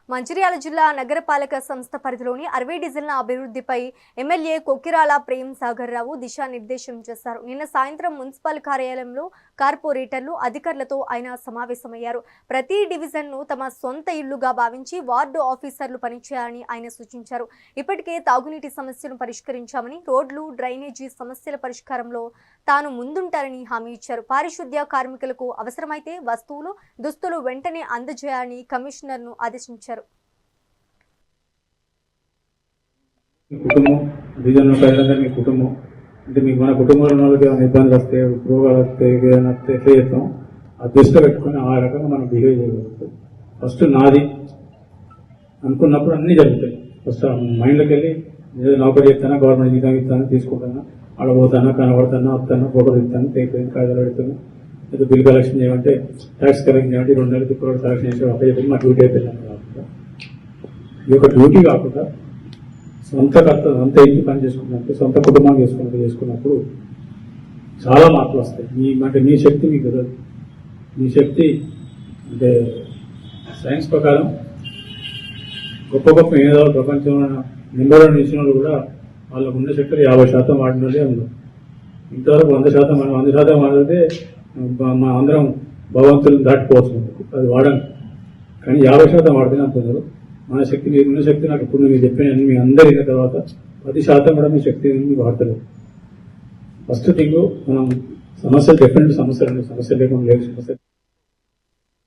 మంచిర్యాల జిల్లా నగరపాలక సంస్థ పరిధిలోని 60 డివిజన్ల అభివృద్ధిపై ఎమ్మెల్యే కొక్కిరాల ప్రేమ్ సాగర్ రావు దిశానిర్దేశం చేశారు. నిన్న సాయంత్రం మున్సిపల్ కార్యాలయంలో కార్పొరేటర్లు అధికారులతో ఆయన సమావేశమయ్యారు. ప్రతి డివిజన్ను తమ సొంత ఇళ్లుగా భావించి వార్డు ఆఫీసర్లు పనిచేయాలని ఆయన సూచించారు. ఇప్పటికే తాగునీటి సమస్యను పరిష్కరించామని, రోడ్లు, డ్రైనేజీ సమస్యల పరిష్కారంలో తాను ముందుంటారని హామీ ఇచ్చారు. పారిశుద్ధ్య కార్మికులకు అవసరమైతే వస్తువులు, దుస్తులు వెంటనే అందజేయాలని కమిషనర్ను ఆదేశించారు. కుటుంబం డివిజన్ ప్రజలందరూ మీ కుటుంబం అంటే మీకు మన కుటుంబంలో వాళ్ళకి ఏమైనా ఇబ్బందులు వస్తే, రోగాలు వస్తే, ఏదైనా ఎట్లా చేస్తాం ఆ దృష్టిలో పెట్టుకుని ఆ రకంగా మనం బిహేవ్ చేయగలుగుతాం. ఫస్ట్ నాది అనుకున్నప్పుడు అన్నీ జరుగుతాయి. ఫస్ట్ మైండ్లోకి వెళ్ళి ఏదో నౌకరీ చెప్తానా, గవర్నమెంట్ జీతం ఇస్తాను, తీసుకుంటాను, ఆడ పోతానా, కనబడతానా, వస్తాను, ఫోటోలు ఇస్తాను, అయిపోయింది, కాగితాలు పెడుతాను, ఏదో బిల్ కలెక్షన్ చేయమంటే, ట్యాక్స్ కలెక్షన్ చేయమంటే 2 నెలలకి ఇప్పుడు కలెక్షన్ చేసి అప్లై చెప్పి మా డ్యూటీ అయిపోయింది కాకుండా ఈ యొక్క డ్యూటీ కాకుండా సొంత ఇంటి పని చేసుకున్నప్పుడు, సొంత కుటుంబాన్ని చేసుకున్నప్పుడు చాలా మార్పులు వస్తాయి. అంటే మీ శక్తి మీకు కుదరదు. మీ శక్తి అంటే సైన్స్ ప్రకారం గొప్ప మేధావులు ప్రపంచంలో నెంబర్ 1 నిలిచిన వాళ్ళు కూడా వాళ్ళకు ఉన్న శక్తులు 50% వాడినోళ్ళే ఉన్నారు. ఇంతవరకు 100% మనం 100% వాడితే మా అందరం భగవంతులను దాటిపోవచ్చు. అది వాడను, కానీ 50% వాడితేనే అంటున్నారు. మన శక్తి, మీరున్న శక్తి నాకు ఇప్పుడు మీరు చెప్పిన మీ అందరు అయిన తర్వాత 10% కూడా మీ శక్తి మీకు వాడతలేదు. ఫస్ట్ థింగ్ మనం సమస్యలు, డిఫరెంట్ సమస్యలు లేకుండా లేవు సమస్యలు